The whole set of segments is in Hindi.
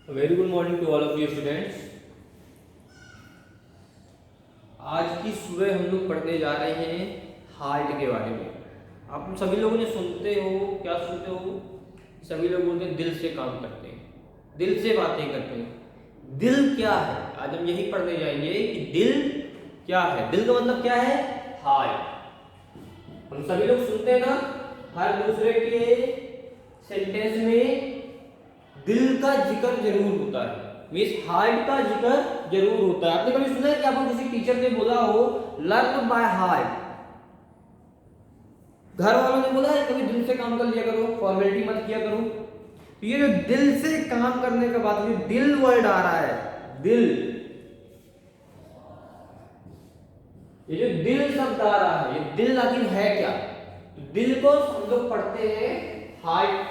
Very good morning to all of you students. आज की सुबह हम लोग पढ़ने जा रहे हैं हार्ट के बारे में। आप सभी लोगों ने सुनते हो, क्या सुनते हो? सभी लोग बोलते हैं दिल से काम करते हैं, दिल से बातें करते हैं। दिल क्या है? आज हम यही पढ़ने जाएंगे कि दिल क्या है। दिल का मतलब क्या है? हार्ट। हम सभी लोग सुनते हैं ना, हर दूसरे के सेंटेंस में दिल का जिक्र जरूर होता है, मीन्स हार्ट का जिक्र जरूर होता है। आपने कभी सुना है कि आपको किसी टीचर ने बोला हो लर्न बाय हार्ट? घर वालों ने बोला है कभी दिल से काम कर लिया करो, फॉर्मेलिटी मत किया करो? तो ये जो दिल से काम करने का बात, जो दिल वर्ड आ रहा है, दिल, ये जो दिल शब्द आ रहा है, ये दिल आखिर है क्या? तो दिल को हम लोग पढ़ते हैं हार्ट।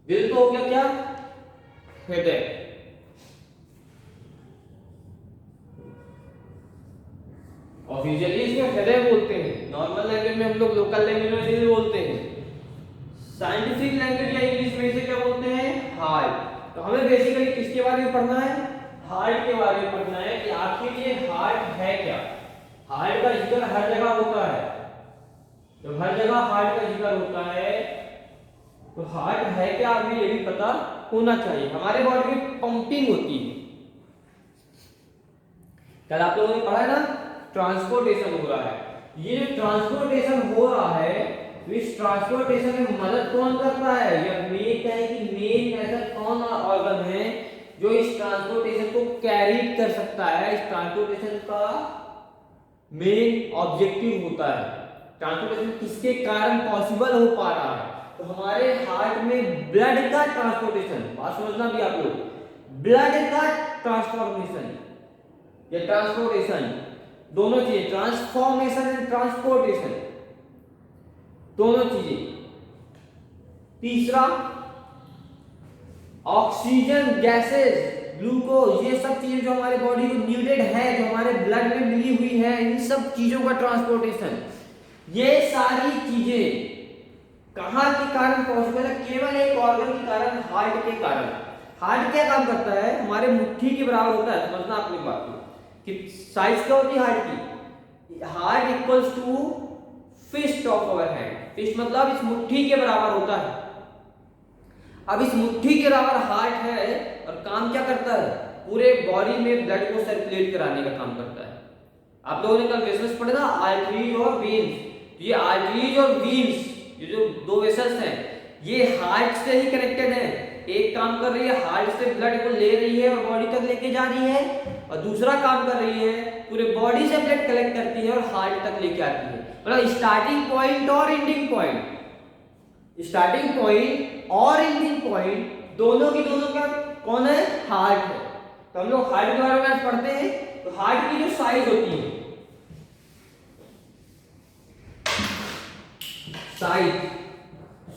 दिल तो हो गया क्या? हृदय। ऑफिशियली इसको हृदय बोलते हैं, नॉर्मल लैंग्वेज में हम लोग, लोकल लैंग्वेज में दिल बोलते हैं। साइंटिफिक लैंग्वेज या इंग्लिश में इसे क्या बोलते हैं? हार्ट। तो हमें बेसिकली किसके बारे में पढ़ना है? हार्ट के बारे में पढ़ना है कि आखिर ये हार्ट है क्या। हार्ट का जिक्र हर जगह होता है, तो हर जगह हार्ट का जिक्र होता है, तो हार्ट है क्या हमें ये भी पता होना चाहिए। हमारे बॉडी में पंपिंग होती है। कल आप लोगों ने पढ़ा है ना, ट्रांसपोर्टेशन हो रहा है। ये जो ट्रांसपोर्टेशन हो रहा है, इस ट्रांसपोर्टेशन में मदद कौन करता है? या मेन क्या है कि मेन ऐसा कौन ऑर्गन है जो इस ट्रांसपोर्टेशन को कैरी कर सकता है? इस ट्रांसपोर्टेशन का मेन ऑब्जेक्टिव होता है, ट्रांसपोर्टेशन किसके कारण पॉसिबल हो पा रहा है? तो हमारे हार्ट में ब्लड का ट्रांसपोर्टेशन, बात समझना भी आप लोग, ब्लड का ट्रांसफॉर्मेशन या ट्रांसपोर्टेशन, दोनों चीजें, ट्रांसफॉर्मेशन एंड ट्रांसपोर्टेशन, दोनों चीजें। तीसरा, ऑक्सीजन गैसेस, ग्लूकोज, ये सब चीजें जो हमारे बॉडी को नीडेड है, जो हमारे ब्लड में मिली हुई है, इन सब चीजों का ट्रांसपोर्टेशन, ये सारी चीजें कहां के कारण पॉसिबल है? केवल एक ऑर्गन के कारण, हार्ट के कारण। हार्ट क्या काम करता है? हमारे मुट्ठी के बराबर होता है, समझना अपनी बात को कि साइज क्या होती है हार्ट की? Heart equals to fist of our hand. Fist मतलब इस मुट्ठी के बराबर होता है। अब इस मुट्ठी के बराबर हार्ट है और काम क्या करता है? पूरे बॉडी में ब्लड को सर्कुलेट कराने का काम करता है। आप लोगों ने कल वेसल्स पढ़े ना, आर्टरीज और वेन्स। ये आर्टरीज और वेन्स, ये जो दो वेसल्स हैं, ये हार्ट से ही कनेक्टेड है। एक काम कर रही है, हार्ट से ब्लड को ले रही है और बॉडी तक लेके जा रही है, और दूसरा काम कर रही है, पूरे बॉडी से ब्लड कलेक्ट करती है और हार्ट तक लेके आती है। मतलब स्टार्टिंग पॉइंट और एंडिंग पॉइंट, स्टार्टिंग पॉइंट और एंडिंग पॉइंट दोनों की दोनों का कौन है? हार्ट है। तो हम लोग हार्ट के बारे में आज पढ़ते हैं। तो हार्ट की जो साइज होती है, साइज,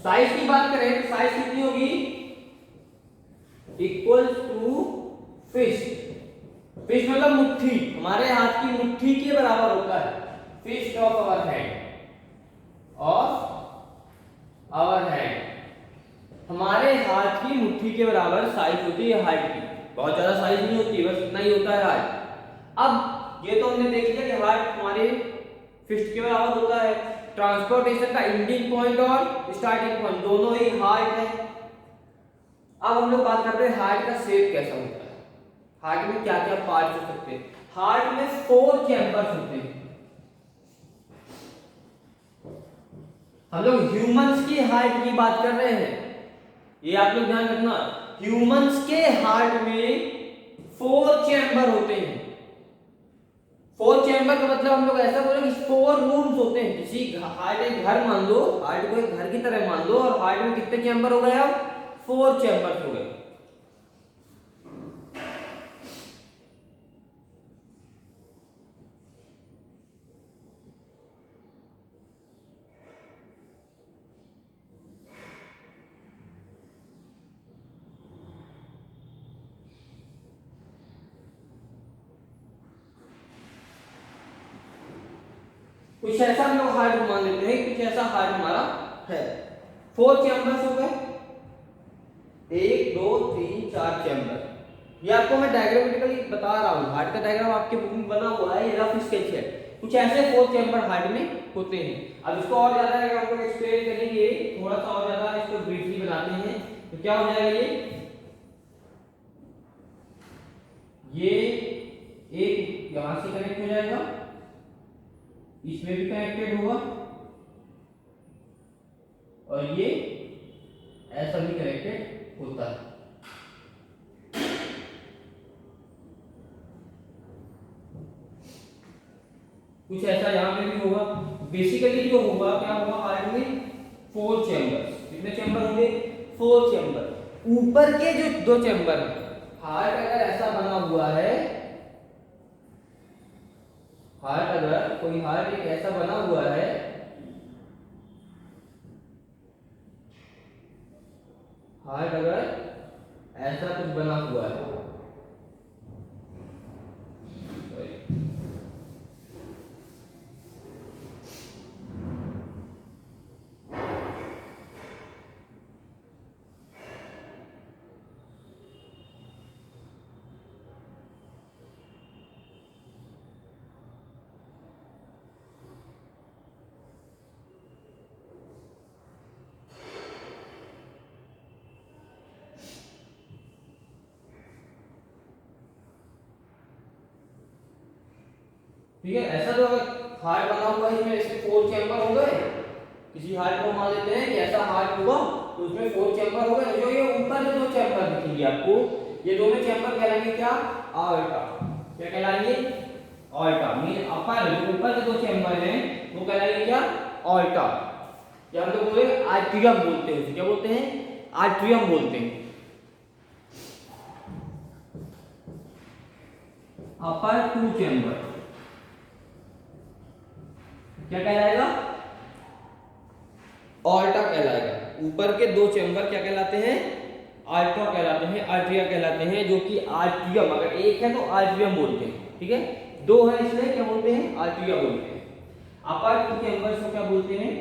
साइज की बात करें तो साइज कितनी होगी? Equals to fist. फिस्ट मतलब मुट्ठी, हमारे हाथ की मुट्ठी के बराबर होता है। Fist of our hand, of our hand, हमारे हाथ की मुट्ठी के बराबर साइज होती है हार्ट की। बहुत ज्यादा साइज नहीं होती, बस इतना ही होता है हार्ट। अब ये तो हमने देख लिया कि हार्ट हमारे फिस्ट के बराबर होता है। ट्रांसपोर्टेशन का एंडिंग पॉइंट और स्टार्टिंग पॉइंट दोनों ही हार्ट है। अब हम लोग बात करते हैं हार्ट का शेप कैसा होता है, हार्ट में क्या क्या पार्ट्स हो सकते हैं। हार्ट में 4 चैम्बर्स होते हैं। हम लोग ह्यूमंस की हार्ट की बात कर रहे हैं, ये आप लोग ध्यान रखना। ह्यूमंस के हार्ट में 4 चैम्बर होते हैं। 4 चैम्बर का मतलब हम लोग ऐसा बोले कि 4 रूम्स होते हैं। किसी हार्ट, एक घर मान लो, हार्ट को एक घर की तरह मान लो, और हार्ट में कितने चैम्बर हो गए? अब 4 चैम्बर हो गए। कुछ ऐसा हम लोग हार्ट मान लेते हैं, कुछ ऐसा हार्ट हमारा है। 4 चैम्बर्स हो गए, 1 2 3 4 चैम्बर। ये आपको मैं डायग्रामेटिकली बता रहा हूँ, हार्ट का डायग्राम आपके बुक में बना हुआ है, ये रफ स्केच है। कुछ ऐसे 4 चैम्बर हार्ट में होते हैं। अब इसको और ज्यादा अगर आपको एक्सप्लेन करेंगे, थोड़ा सा और ज्यादा इसको ब्रीफली बनाते हैं, तो क्या हो जाएगा, ये एक यहां से कनेक्ट हो जाएगा, इसमें भी कनेक्टेड होगा, और ये ऐसा भी कनेक्टेड होता है। कुछ ऐसा यहाँ पे भी होगा। बेसिकली जो होगा, क्या होगा, हार्ट में 4 चैम्बर। कितने चैम्बर होंगे? 4 चैम्बर। ऊपर के जो 2 चैम्बर है, हार्ट अगर ऐसा बना हुआ है, हार्ट अगर कोई हार्ट एक ऐसा बना हुआ है, हार्ट अगर ऐसा कुछ बना हुआ है, ठीक है, ऐसा जो हार्ट बना हुआ है, इसमें ऐसे 4 चैम्बर हो गए। किसी हार्ट को मान लेते हैं कि ऐसा हार्ट होगा, तो उसमें 4 चैम्बर हो गए। जो ये ऊपर के 2 चैम्बर दिखेंगे आपको, ये दोनों चैम्बर कहलाएंगे क्या? आर्टा। क्या कहलाएंगे? आर्टा। मीन अपर, जो ऊपर के 2 चैम्बर हैं वो कहलाएंगे क्या? आर्टा। या हम लोग बोले आर्ट्रियम बोलते हैं, क्या बोलते हैं? आर्ट्रियम बोलते हैं। अपर 2 चैम्बर क्या कहलाएगा? आर्टा कहलाएगा। ऊपर के 2 चैम्बर क्या कहलाते हैं? आर्टा कहलाते हैं, आर्ट्रिया कहलाते हैं, जो कि आर्ट्रियम, अगर एक है तो आर्ट्रियम बोलते हैं, ठीक है, 2 है इसलिए क्या बोलते हैं? आर्ट्रिया बोलते हैं। अपर 2 चैम्बर्स को क्या बोलते हैं?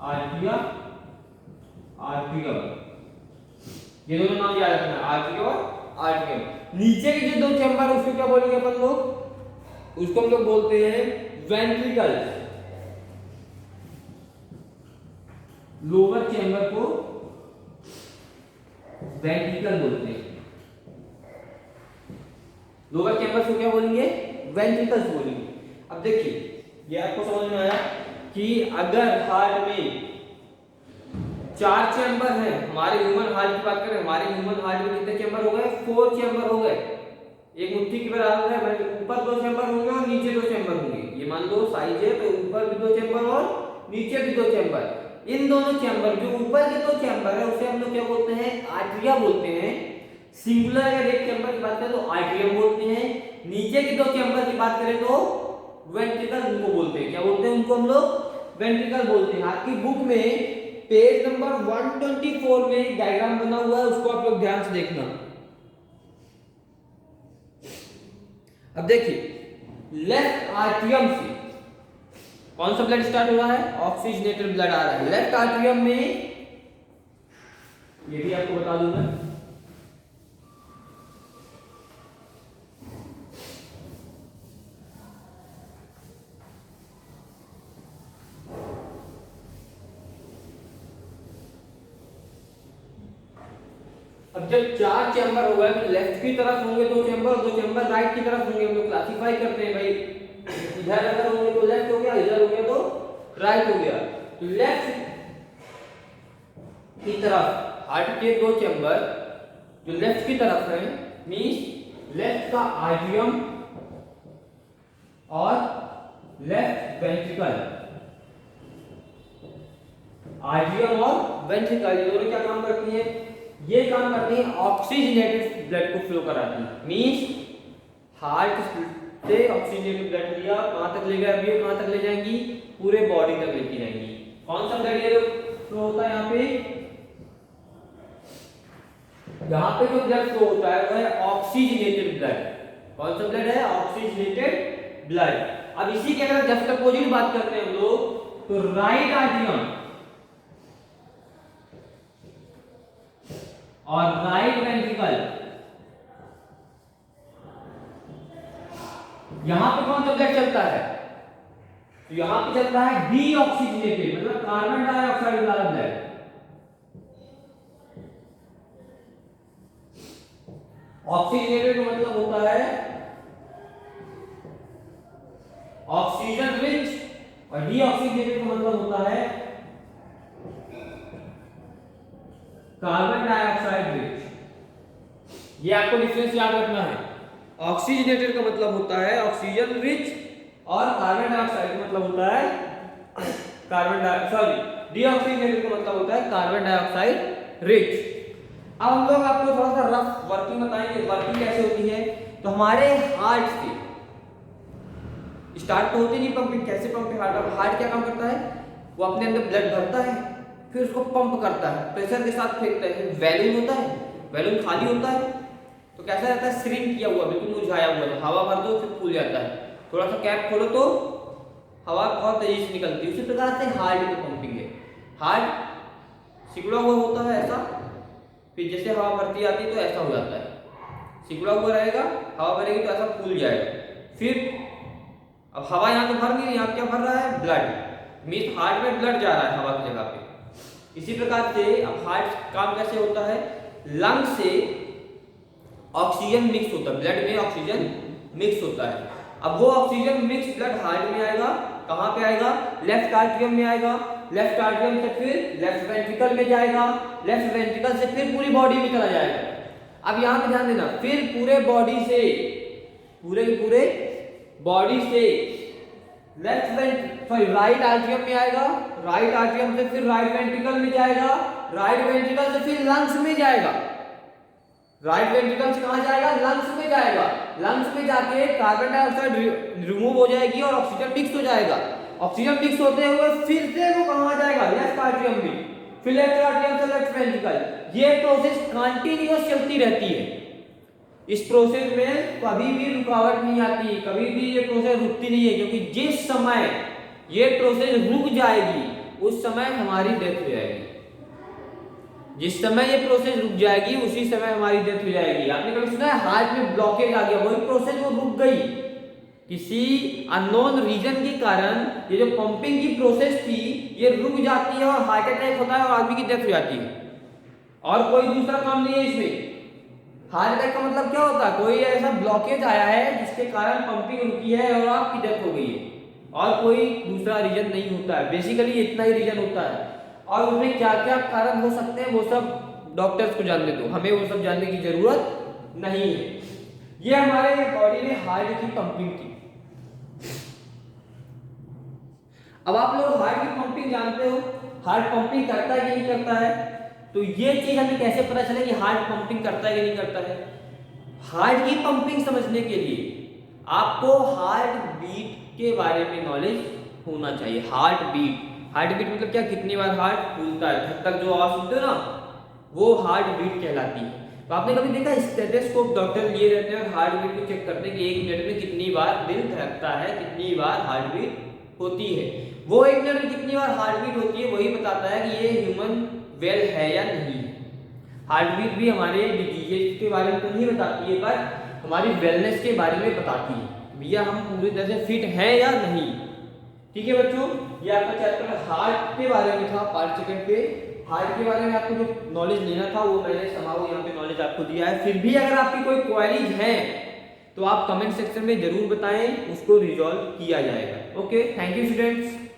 Atria, atrium. ये दोनों नाम याद रखना, आर्ट्रिया और आर्ट्रियम। नीचे के जो 2 चैम्बर उसको क्या बोलेंगे अपन लोग? उसको हम लोग बोलते हैं वेंट्रिकल। लोअर चैम्बर को वेंट्रिकल बोलते हैं। लोअर चैम्बर को क्या बोलेंगे? वेंट्रिकल्स बोलेंगे। अब देखिए, ये आपको समझ में आया कि अगर हार्ट में 4 चैम्बर है, हमारे ह्यूमन हार्ट की बात करें, हमारे ह्यूमन हार्ट में कितने चैम्बर हो गए? 4 चैम्बर हो गए। एक मुट्ठी के बराबर है, ऊपर 2 चैम्बर होंगे और नीचे 2 चैम्बर होंगे। ये मान लो साइज है, तो ऊपर भी 2 चैम्बर और नीचे भी 2 चैम्बर। इन दोनों चैम्बर, जो ऊपर के 2 चैम्बर है उसे हम लोग क्या बोलते हैं? आर्ट्रिया बोलते हैं। सिंगुलर अगर एक चैम्बर की बात करें तो आर्ट्रियम बोलते हैं। नीचे के 2 चैम्बर की बात करें तो वेंट्रिकल उनको बोलते हैं। क्या बोलते हैं उनको हम लोग? वेंट्रिकल बोलते हैं। आपकी बुक में पेज नंबर 124 में एक डायग्राम बना हुआ है, उसको आप लोग ध्यान से देखना। अब देखिए, लेफ्ट आर्ट्रियम से कौन सा ब्लड स्टार्ट हो रहा है? ऑक्सीजनेटेड ब्लड आ रहा है लेफ्ट आर्ट्रियम में। ये भी आपको बता दूंगा। अब जब 4 चैम्बर हो गए, तो लेफ्ट की तरफ होंगे 2 चैम्बर, 2 चैम्बर राइट की तरफ होंगे। हम लोग क्लासिफाई करते हैं भाई, इधर अगर होंगे तो लेफ्ट हो गया, इधर हो गया तो राइट हो गया। तो लेफ्ट की तरफ हार्ट के 2 चैम्बर जो लेफ्ट की तरफ है, मींस लेफ्ट का आर्ट्रियम और लेफ्ट वेंट्रिकल। आर्ट्रियम और वेंट्रिकल ये दोनों क्या काम करती है? ये काम करती है ऑक्सीजनेटेड ब्लड को फ्लो कराती है। मींस हार्ट से ऑक्सीजनेटेड ब्लड लिया, कहां तक ले गया? अभी कहां तक ले जाएंगी? पूरे बॉडी तक लेके जाएंगी। कौन सा ब्लड ये फ्लो होता है? यहाँ पे जो ब्लड फ्लो होता है वो है ऑक्सीजनेटेड ब्लड। कौन सा ब्लड है? Oxygenated blood. अब इसी के अगर जस्ट अपोजिट बात करते हैं हम लोग, तो राइट आर्ट्रियम, और राइट वेंट्रिकल, यहां पे कौन सा ब्लड चलता है? तो यहां पे चलता है डीऑक्सीजनेटेड, मतलब कार्बन डाइऑक्साइड वाला ब्लड। ऑक्सीजनेटेड का मतलब होता है ऑक्सीजन रिच, और डीऑक्सीजनेटेड का मतलब होता है कार्बन डाइऑक्साइड रिच। ये आपको डिफरेंस याद रखना है। ऑक्सीजनेटेड का मतलब होता है ऑक्सीजन रिच, और कार्बन डाइऑक्साइड का मतलब होता है डीऑक्सीजनेटेड का मतलब होता है कार्बन डाइऑक्साइड रिच। अब हम लोग आपको थोड़ा सा रफ वर्किंग बताएंगे, वर्किंग कैसे होती है। तो हमारे हार्ट से स्टार्ट तो होती नहीं पंपिंग, कैसे पंपिंग हार्ट क्या काम करता है? वो अपने अंदर ब्लड भरता है, फिर उसको पंप करता है, प्रेशर के साथ फेंकता है। वैल्यूम होता है, वैल्यूम खाली होता है तो कैसा रहता है? श्रिंक किया हुआ, बिल्कुल मुरझाया हुआ है। हवा भर दो फिर फूल जाता है, थोड़ा सा कैप खोलो तो हवा बहुत तेजी से निकलती है। उसी प्रकार से हार्ट की पंपिंग है। हार्ट सिकुड़ा हुआ होता है ऐसा, फिर जैसे हवा भरती आती है तो ऐसा हो जाता है, सिकुड़ा हुआ रहेगा, हवा भरेगी तो ऐसा फूल जाएगा। फिर अब हवा यहाँ तो भर नहीं, यहाँ क्या भर रहा है? ब्लड। मीन्स हार्ट में ब्लड जा रहा है हवा की जगह पे। इसी प्रकार से अब हार्ट काम कैसे होता है? लंग से ऑक्सीजन मिक्स होता है, ब्लड में ऑक्सीजन मिक्स होता है। अब वो ऑक्सीजन मिक्स ब्लड हार्ट में आएगा, कहाँ पे आएगा? लेफ्ट आर्टरियम में आएगा, लेफ्ट आर्टरियम से फिर लेफ्ट वेंट्रिकल में जाएगा, लेफ्ट वेंट्रिकल से फिर पूरी बॉडी में चला जाएगा। अब यहाँ पे ध्यान देना, फिर पूरे बॉडी से, पूरे के पूरे बॉडी से राइट आर्टरियम में आएगा, राइट आर्टरियम से फिर राइट वेंट्रिकल में जाएगा, राइट वेंट्रिकल से फिर लंग्स में जाएगा, राइट वेंट्रिकल से कहां जाएगा? लंग्स में जाएगा। लंग्स में जाके कार्बन डाइऑक्साइड रिमूव हो जाएगी और ऑक्सीजन मिक्स हो जाएगा। ऑक्सीजन मिक्स होते हुए फिर से वो कहां जाएगा? लेफ्ट आर्टरियम में, फिर लेफ्ट आर्टरियम से लेफ्ट वेंट्रिकल। ये प्रोसेस कंटिन्यूअस चलती रहती है। इस प्रोसेस में कभी भी रुकावट नहीं आती, कभी भी ये प्रोसेस रुकती नहीं है, क्योंकि जिस समय ये प्रोसेस रुक जाएगी उस समय हमारी डेथ हो जाएगी। जिस समय ये प्रोसेस रुक जाएगी उसी समय हमारी डेथ हो जाएगी। आपने कभी सुना है हार्ट में ब्लॉकेज आ गया, वही प्रोसेस वो रुक गई, किसी अननोन रीजन के कारण ये जो पंपिंग की प्रोसेस थी ये रुक जाती है और हार्ट अटैक होता है और आदमी की डेथ हो जाती है। और कोई दूसरा काम नहीं है इसमें। हार्ट अटैक का मतलब क्या होता है? कोई ऐसा ब्लॉकेज आया है जिसके कारण पंपिंग रुकी है और आपकी डेथ हो गई है, और कोई दूसरा रीजन नहीं होता है। बेसिकली इतना ही रीजन होता है, और उसमें क्या क्या कारण हो सकते हैं वो सब डॉक्टर्स को जानने दो, हमें वो सब जानने की जरूरत नहीं है। ये हमारे बॉडी में हार्ट की पंपिंग थी। अब आप लोग हार्ट की पंपिंग जानते हो, हार्ट पंपिंग करता है कि नहीं करता है? तो ये चीज हमें कैसे पता चले कि हार्ट पंपिंग करता है कि नहीं करता है? हार्ट की पंपिंग समझने के लिए आपको हार्ट बीट के बारे में नॉलेज होना चाहिए। हार्ट बीट, हार्ट बीट मतलब क्या? कितनी बार हार्ट फूलता है, धक धक जो आवाज सुनते हो ना, वो हार्ट बीट कहलाती है। तो आपने कभी देखा स्टेथोस्कोप डॉक्टर लिए रहते हैं और हार्ट बीट को चेक करते हैं कि 1 मिनट में कितनी बार दिल धड़कता है, कितनी बार हार्ट बीट होती है। वो 1 मिनट में कितनी बार हार्ट बीट होती है वही बताता है कि ये ह्यूमन वेल है या नहीं। हार्ट बीट भी हमारे डिजीज के बारे में तो नहीं बताती है, पर हमारी वेलनेस के बारे में बताती है, भैया हम पूरी तरह से फिट हैं या नहीं। ठीक है बच्चों, ये आपका चैप्टर हार्ट के बारे में था। पार्ट सेकंड पे हार्ट के बारे में आपको जो नॉलेज लेना था वो मैंने समाओ यहाँ पे नॉलेज आपको दिया है। फिर भी अगर आपकी कोई क्वेरीज है तो आप कमेंट सेक्शन में जरूर बताएं, उसको रिजॉल्व किया जाएगा। Okay, thank you students.